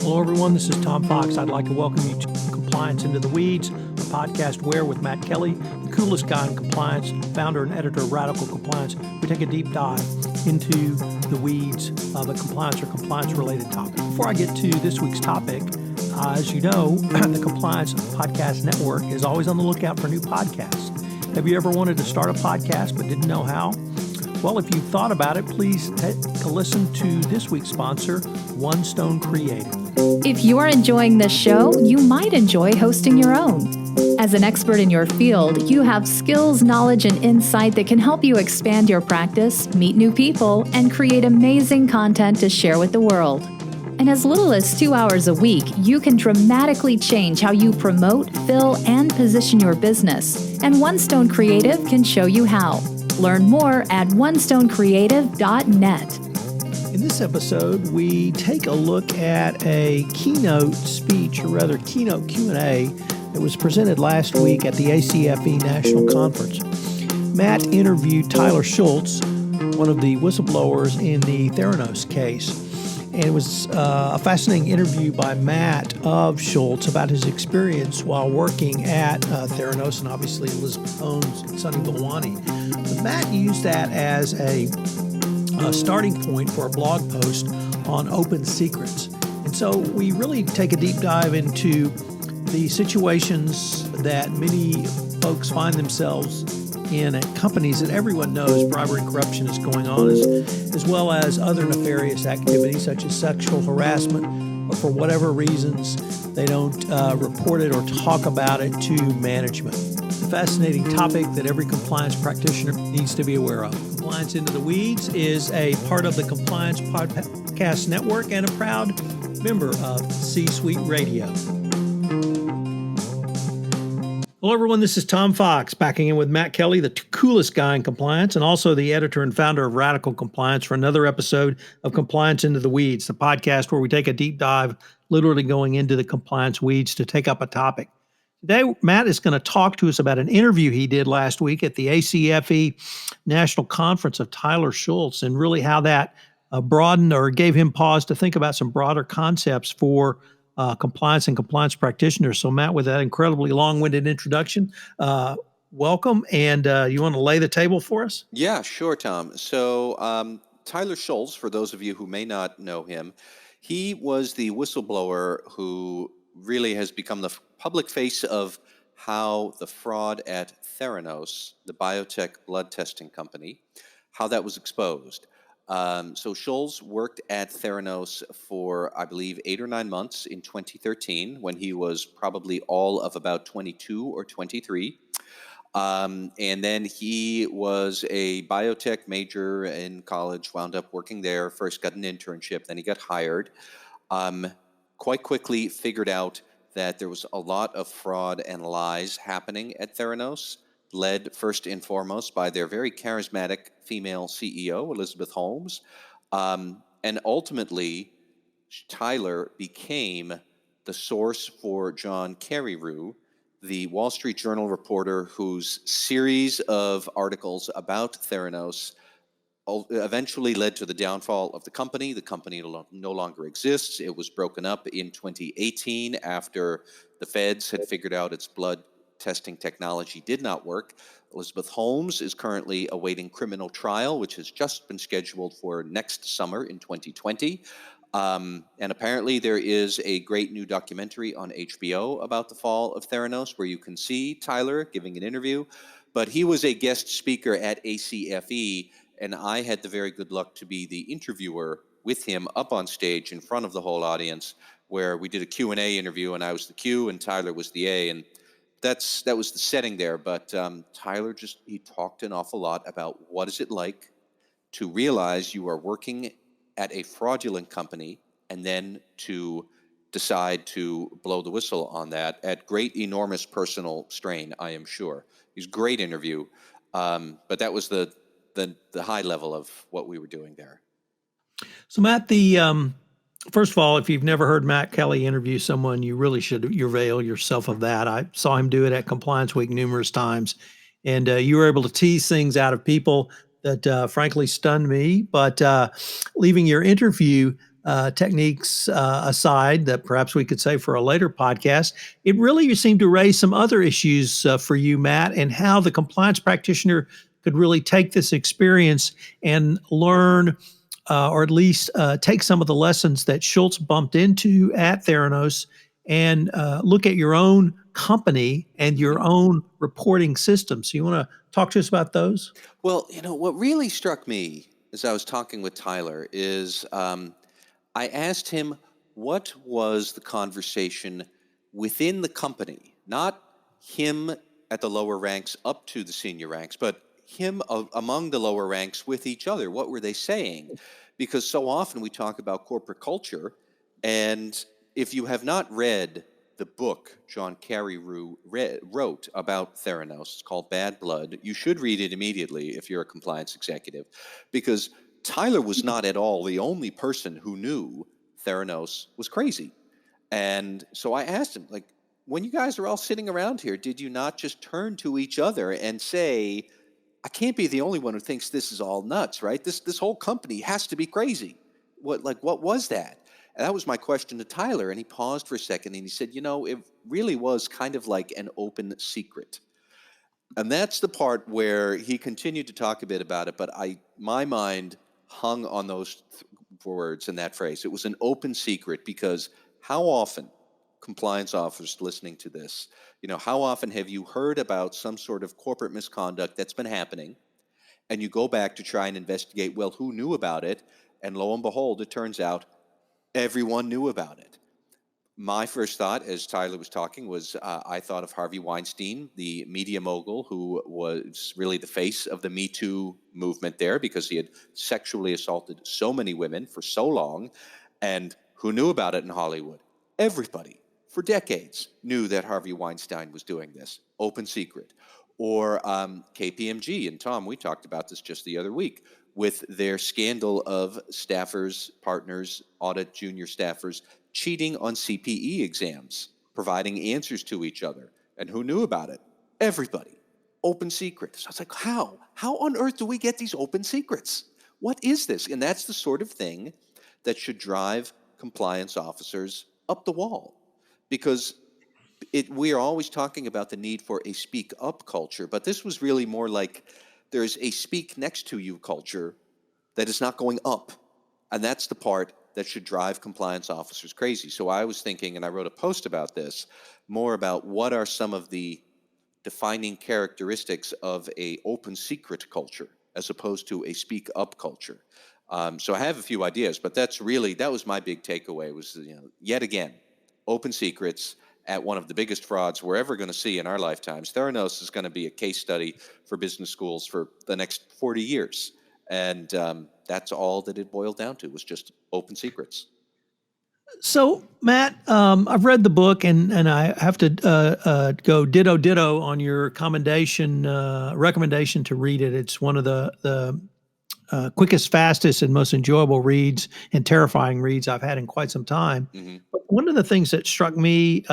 Hello, everyone. This is Tom Fox. I'd like to welcome you to Compliance Into the Weeds, a podcast where, with Matt Kelly, the coolest guy in compliance, founder and editor of Radical Compliance, we take a deep dive into the weeds of a compliance or compliance-related topic. Before I get to this week's topic, as you know, the Compliance Podcast Network is always on the lookout for new podcasts. Have you ever wanted to start a podcast but didn't know how? Well, if you've thought about it, please take a listen to this week's sponsor, One Stone Creative. If you're enjoying this show, you might enjoy hosting your own. As an expert in your field, you have skills, knowledge, and insight that can help you expand your practice, meet new people, and create amazing content to share with the world. In as little as 2 hours a week, you can dramatically change how you promote, fill, and position your business. And One Stone Creative can show you how. Learn more at onestonecreative.net. In this episode, we take a look at a keynote speech, or rather keynote Q&A that was presented last week at the ACFE National Conference. Matt interviewed Tyler Schultz, one of the whistleblowers in the Theranos case. And it was a fascinating interview by Matt of Schultz about his experience while working at Theranos and obviously Elizabeth Holmes and Sunny Balwani. But Matt used that as a starting point for a blog post on open secrets. And so we really take a deep dive into the situations that many folks find themselves in at companies that everyone knows bribery and corruption is going on, as well as other nefarious activities such as sexual harassment, but for whatever reasons, they don't report it or talk about it to management. It's a fascinating topic that every compliance practitioner needs to be aware of. Compliance Into the Weeds is a part of the Compliance Podcast Network and a proud member of C-Suite Radio. Hello, everyone. This is Tom Fox, backing in with Matt Kelly, the coolest guy in compliance, and also the editor and founder of Radical Compliance, for another episode of Compliance Into the Weeds, the podcast where we take a deep dive, literally going into the compliance weeds to take up a topic. Today, Matt is going to talk to us about an interview he did last week at the ACFE National Conference of Tyler Schultz, and really how that broadened or gave him pause to think about some broader concepts for compliance and compliance practitioners. So, Matt, with that incredibly long-winded introduction, welcome. And you want to lay the table for us? Yeah, sure, Tom. So Tyler Schultz, for those of you who may not know him, he was the whistleblower who really has become the public face of how the fraud at Theranos, the biotech blood testing company, how that was exposed. So Schultz worked at Theranos for, I believe, 8 or 9 months in 2013, when he was probably all of about 22 or 23. And then he was a biotech major in college, wound up working there, first got an internship, then he got hired. Quite quickly figured out that there was a lot of fraud and lies happening at Theranos, led first and foremost by their very charismatic female CEO, Elizabeth Holmes. And ultimately, Tyler became the source for John Carreyrou, the Wall Street Journal reporter whose series of articles about Theranos eventually led to the downfall of the company. The company no longer exists. It was broken up in 2018 after the feds had figured out its blood testing technology did not work. Elizabeth Holmes is currently awaiting criminal trial, which has just been scheduled for next summer in 2020. And apparently there is a great new documentary on HBO about the fall of Theranos, where you can see Tyler giving an interview. But he was a guest speaker at ACFE, and I had the very good luck to be the interviewer with him up on stage in front of the whole audience, where we did a Q&A interview, and I was the Q and Tyler was the A, and that was the setting there. But Tyler he talked an awful lot about what is it like to realize you are working at a fraudulent company and then to decide to blow the whistle on that at great, enormous personal strain, I am sure. It was a great interview, but that was the high level of what we were doing there. So, Matt, first of all, if you've never heard Matt Kelly interview someone, you really should avail yourself of that. I saw him do it at Compliance Week numerous times, and you were able to tease things out of people that frankly stunned me. But leaving your interview, techniques aside, that perhaps we could say for a later podcast, it really seemed to raise some other issues for you, Matt, and how the compliance practitioner could really take this experience and learn, or at least take some of the lessons that Schultz bumped into at Theranos and look at your own company and your own reporting system. So you want to talk to us about those? Well, what really struck me as I was talking with Tyler is I asked him what was the conversation within the company, not him at the lower ranks up to the senior ranks, but him among the lower ranks with each other. What were they saying? Because so often we talk about corporate culture, and if you have not read the book John Carreyrou wrote about Theranos, it's called Bad Blood, you should read it immediately if you're a compliance executive, because Tyler was not at all the only person who knew Theranos was crazy. And so I asked him, like, when you guys are all sitting around here, did you not just turn to each other and say, I can't be the only one who thinks this is all nuts, right? This whole company has to be crazy. What was that? And that was my question to Tyler. And he paused for a second and he said, it really was kind of like an open secret. And that's the part where he continued to talk a bit about it, but my mind hung on those words and that phrase. It was an open secret, because how often, compliance officers listening to this, how often have you heard about some sort of corporate misconduct that's been happening, and you go back to try and investigate, well, who knew about it? And lo and behold, it turns out everyone knew about it. My first thought, as Tyler was talking, was I thought of Harvey Weinstein, the media mogul who was really the face of the Me Too movement there, because he had sexually assaulted so many women for so long. And who knew about it in Hollywood? Everybody, for decades, knew that Harvey Weinstein was doing this. Open secret. Or KPMG, and Tom, we talked about this just the other week, with their scandal of staffers, partners, audit junior staffers cheating on CPE exams, providing answers to each other. And who knew about it? Everybody. Open secret. So I was like, how? How on earth do we get these open secrets? What is this? And that's the sort of thing that should drive compliance officers up the wall. Because we are always talking about the need for a speak up culture, but this was really more like there's a speak next to you culture that is not going up. And that's the part that should drive compliance officers crazy. So I was thinking, and I wrote a post about this, more about what are some of the defining characteristics of a open secret culture as opposed to a speak up culture. So I have a few ideas, but that was my big takeaway was, yet again, open secrets at one of the biggest frauds we're ever going to see in our lifetimes. Theranos is going to be a case study for business schools for the next 40 years. And that's all that it boiled down to, was just open secrets. So, Matt, I've read the book, and I have to go ditto on your recommendation to read it. It's one of the quickest, fastest, and most enjoyable reads and terrifying reads I've had in quite some time. Mm-hmm. But one of the things that struck me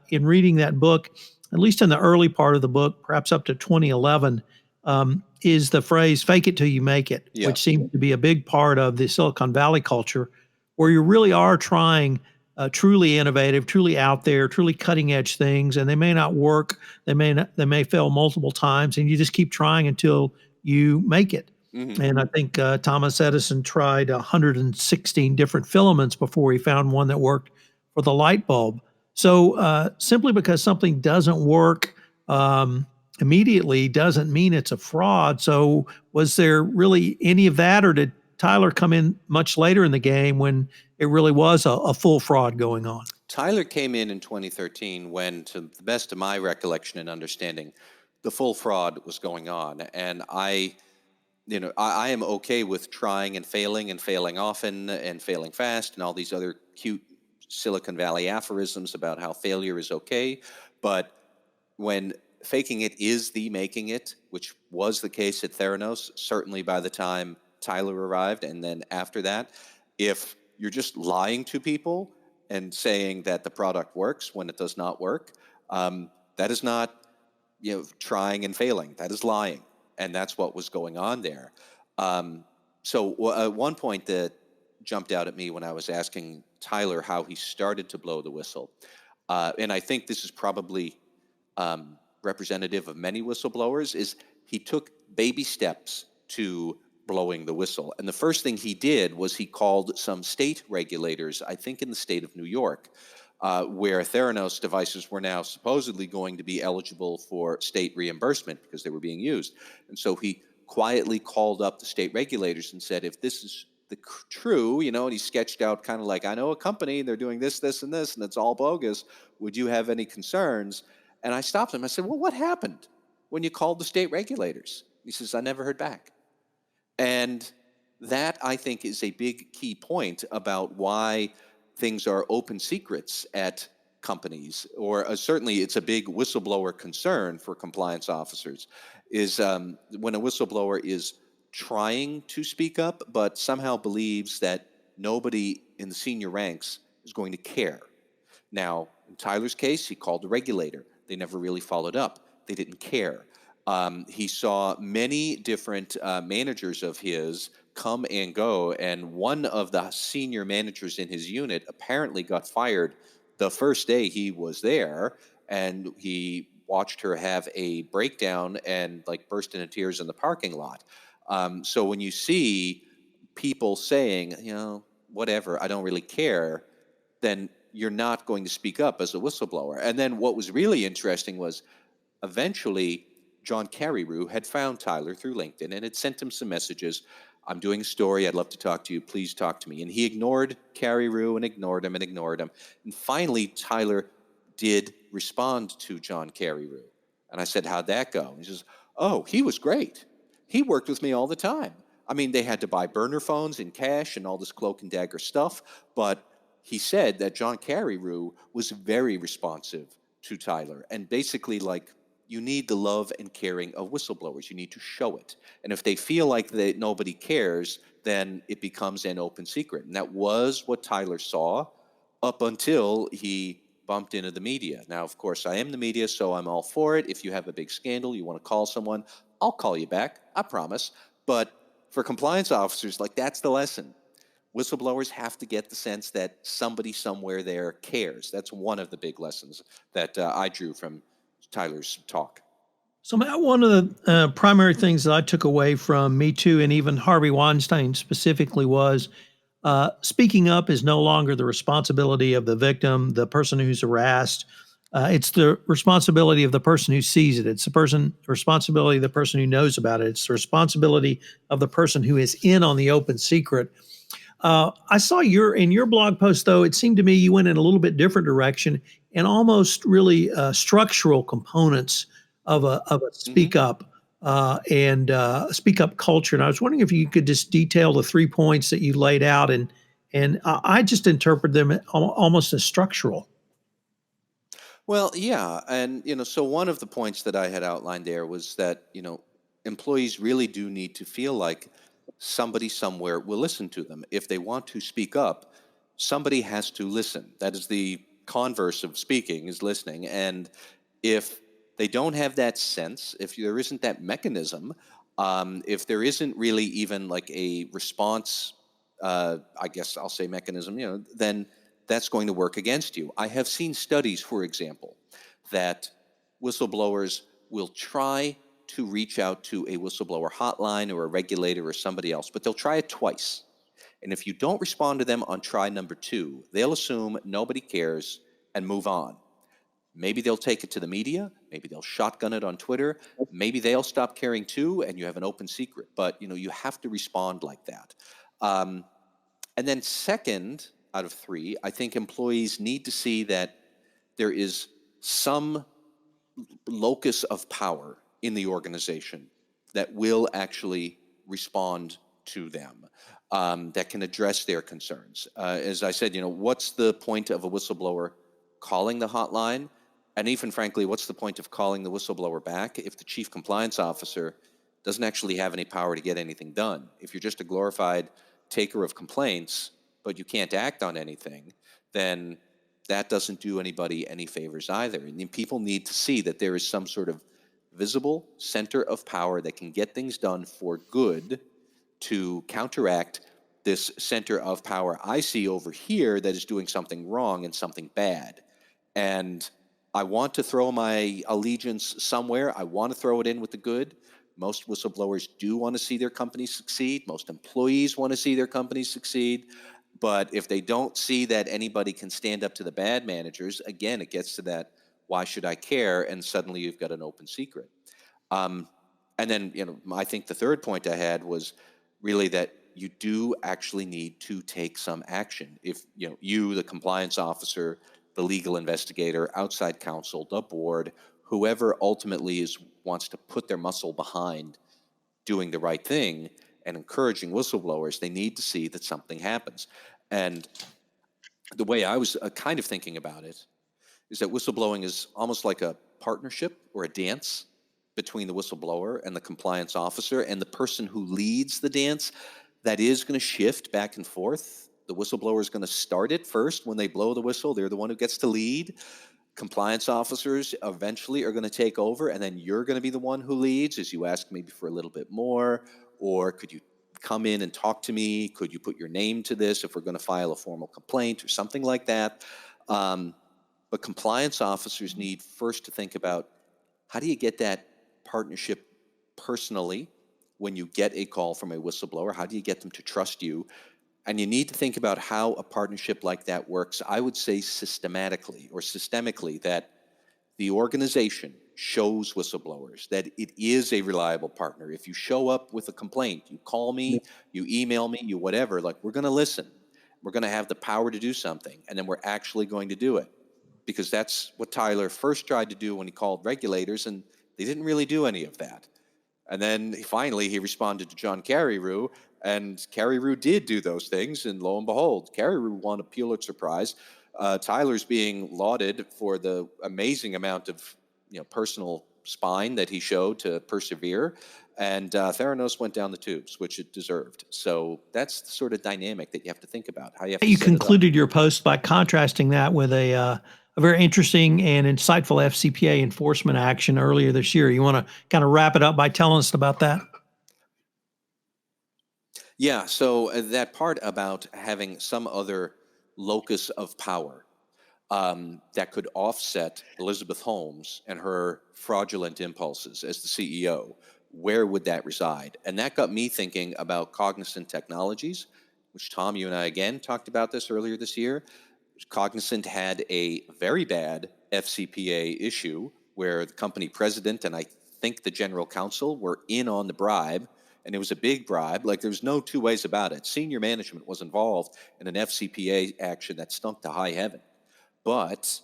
in reading that book, at least in the early part of the book, perhaps up to 2011, is the phrase "fake it till you make it," which seems to be a big part of the Silicon Valley culture, where you really are trying truly innovative, truly out there, truly cutting edge things, and they may not work. They may fail multiple times, and you just keep trying until you make it. Mm-hmm. And I think Thomas Edison tried 116 different filaments before he found one that worked for the light bulb. So simply because something doesn't work immediately doesn't mean it's a fraud. So was there really any of that, or did Tyler come in much later in the game when it really was a full fraud going on? Tyler came in 2013 when, to the best of my recollection and understanding, the full fraud was going on. And I am okay with trying and failing often and failing fast and all these other cute Silicon Valley aphorisms about how failure is okay. But when faking it is the making it, which was the case at Theranos, certainly by the time Tyler arrived, and then after that, if you're just lying to people and saying that the product works when it does not work, that is not trying and failing. That is lying. And that's what was going on there. So at one point, the jumped out at me when I was asking Tyler how he started to blow the whistle. And I think this is probably representative of many whistleblowers, is he took baby steps to blowing the whistle. And the first thing he did was he called some state regulators, I think in the state of New York, where Theranos devices were now supposedly going to be eligible for state reimbursement because they were being used. And so he quietly called up the state regulators and said, if this is true, and he sketched out kind of like, I know a company, they're doing this, this, and this, and it's all bogus. Would you have any concerns? And I stopped him. I said, well, what happened when you called the state regulators? He says, I never heard back. And that, I think, is a big key point about why things are open secrets at companies, or certainly it's a big whistleblower concern for compliance officers, is when a whistleblower is trying to speak up, but somehow believes that nobody in the senior ranks is going to care. Now, in Tyler's case, he called the regulator. They never really followed up. They didn't care. He saw many different managers of his come and go, and one of the senior managers in his unit apparently got fired the first day he was there, and he watched her have a breakdown and like burst into tears in the parking lot. So when you see people saying, whatever, I don't really care, then you're not going to speak up as a whistleblower. And then what was really interesting was eventually John Carreyrou had found Tyler through LinkedIn and had sent him some messages. I'm doing a story. I'd love to talk to you. Please talk to me. And he ignored Carreyrou and ignored him and ignored him. And finally, Tyler did respond to John Carreyrou. And I said, how'd that go? And he says, oh, he was great. He worked with me all the time. I mean, they had to buy burner phones in cash and all this cloak and dagger stuff. But he said that John Carreyrou was very responsive to Tyler. And basically, like, you need the love and caring of whistleblowers. You need to show it. And if they feel like nobody cares, then it becomes an open secret. And that was what Tyler saw up until he bumped into the media. Now, of course, I am the media, so I'm all for it. If you have a big scandal, you want to call someone, I'll call you back, I promise. But for compliance officers, like, that's the lesson. Whistleblowers have to get the sense that somebody somewhere there cares. That's one of the big lessons that I drew from Tyler's talk. So, Matt, one of the primary things that I took away from Me Too and even Harvey Weinstein specifically was speaking up is no longer the responsibility of the victim, the person who's harassed. It's the responsibility of the person who sees it. It's the responsibility of the person who knows about it. It's the responsibility of the person who is in on the open secret. I saw in your blog post, though, it seemed to me you went in a little bit different direction and almost really structural components of a speak up and speak up culture. And I was wondering if you could just detail the 3 points that you laid out, and I just interpret them almost as structural. Well, yeah, and so one of the points that I had outlined there was that employees really do need to feel like somebody somewhere will listen to them. If they want to speak up, somebody has to listen. That is the converse of speaking, is listening. And if they don't have that sense, if there isn't that mechanism, if there isn't really even like a response, I guess I'll say mechanism, then that's going to work against you. I have seen studies, for example, that whistleblowers will try to reach out to a whistleblower hotline or a regulator or somebody else, but they'll try it twice. And if you don't respond to them on try number 2, they'll assume nobody cares and move on. Maybe they'll take it to the media. Maybe they'll shotgun it on Twitter. Maybe they'll stop caring too, and you have an open secret. But you have to respond like that. And then second, out of 3, I think employees need to see that there is some locus of power in the organization that will actually respond to them, that can address their concerns. As I said, what's the point of a whistleblower calling the hotline? And even frankly, what's the point of calling the whistleblower back if the chief compliance officer doesn't actually have any power to get anything done? If you're just a glorified taker of complaints, but you can't act on anything, then that doesn't do anybody any favors either. And people need to see that there is some sort of visible center of power that can get things done for good to counteract this center of power I see over here that is doing something wrong and something bad. And I want to throw my allegiance somewhere. I want to throw it in with the good. Most whistleblowers do want to see their companies succeed. Most employees want to see their companies succeed. But if they don't see that anybody can stand up to the bad managers, again, it gets to that, why should I care? And suddenly you've got an open secret. And then, I think the third point I had was really that you do actually need to take some action. If, you, the compliance officer, the legal investigator, outside counsel, the board, whoever ultimately wants to put their muscle behind doing the right thing and encouraging whistleblowers, they need to see that something happens. And the way I was kind of thinking about it is that whistleblowing is almost like a partnership or a dance between the whistleblower and the compliance officer, and the person who leads the dance, that is going to shift back and forth. The whistleblower is going to start it first. When they blow the whistle, they're the one who gets to lead. Compliance officers eventually are going to take over, and then you're going to be the one who leads as you ask maybe for a little bit more, or could you come in and talk to me? Could you put your name to this if we're going to file a formal complaint or something like that? But compliance officers need first to think about, how do you get that partnership personally when you get a call from a whistleblower? How do you get them to trust you? And you need to think about how a partnership like that works, I would say systematically, that the organization shows whistleblowers that it is a reliable partner. If you show up with a complaint, you call me, you email me, you whatever, we're going to listen. We're going to have the power to do something, and then we're actually going to do it. Because that's what Tyler first tried to do when he called regulators, and they didn't really do any of that. And then finally he responded to John Carreyrou, and Carreyrou did do those things, and lo and behold, Carreyrou won a Pulitzer Prize. Tyler's being lauded for the amazing amount of personal spine that he showed to persevere, and Theranos went down the tubes, which it deserved. So that's the sort of dynamic that you have to think about. How you have to You set it up. concluded your post by contrasting that with a very interesting and insightful FCPA enforcement action earlier this year. You want to kind of wrap it up by telling us about that? Yeah, so that part about having some other locus of power that could offset Elizabeth Holmes and her fraudulent impulses as the CEO, where would that reside? And that got me thinking about Cognizant Technologies, which, Tom, you and I again talked about this earlier this year. Cognizant had a very bad FCPA issue where the company president and I think the general counsel were in on the bribe, and it was a big bribe. There's no two ways about it. Senior management was involved in an FCPA action that stunk to high heaven. But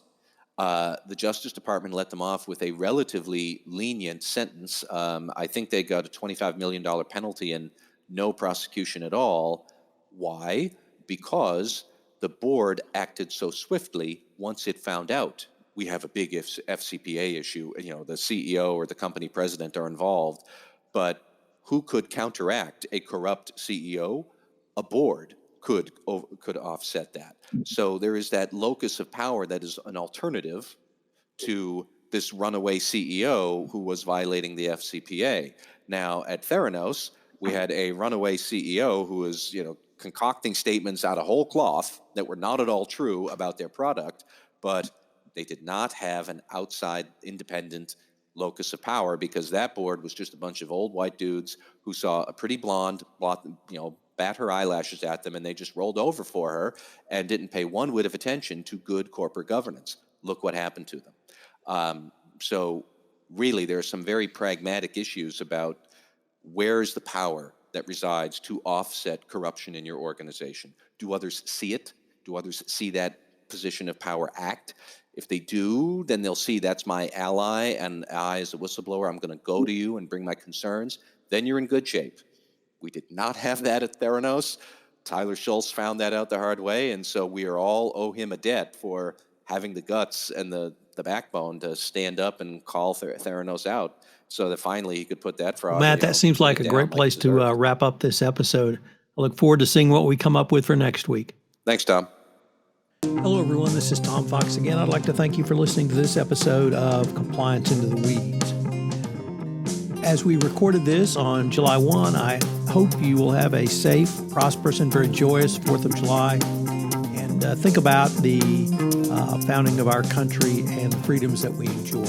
the Justice Department let them off with a relatively lenient sentence. I think they got a $25 million penalty and no prosecution at all. Why? Because the board acted so swiftly once it found out we have a big FCPA issue. The CEO or the company president are involved. But who could counteract a corrupt CEO? A board could offset that. So there is that locus of power that is an alternative to this runaway CEO who was violating the FCPA. Now, at Theranos, we had a runaway CEO who was, concocting statements out of whole cloth that were not at all true about their product, but they did not have an outside independent locus of power, because that board was just a bunch of old white dudes who saw a pretty blonde, bat her eyelashes at them, and they just rolled over for her and didn't pay one whit of attention to good corporate governance. Look what happened to them. So really, there are some very pragmatic issues about where's the power that resides to offset corruption in your organization. Do others see it? Do others see that position of power act? If they do, then they'll see that's my ally, and I, as a whistleblower, I'm going to go to you and bring my concerns. Then you're in good shape. We did not have that at Theranos. Tyler Schultz found that out the hard way, and so we all owe him a debt for having the guts and the backbone to stand up and call Theranos out, so that finally he could put that fraud. Matt, that seems like a great place to wrap up this episode. I look forward to seeing what we come up with for next week. Thanks, Tom. Hello, everyone. This is Tom Fox again. I'd like to thank you for listening to this episode of Compliance into the Weeds. As we recorded this on July 1, I hope you will have a safe, prosperous, and very joyous 4th of July. And think about the founding of our country and the freedoms that we enjoy.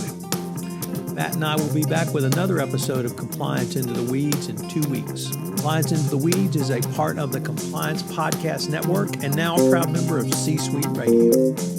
Matt and I will be back with another episode of Compliance Into the Weeds in 2 weeks. Compliance Into the Weeds is a part of the Compliance Podcast Network and now a proud member of C-Suite Radio.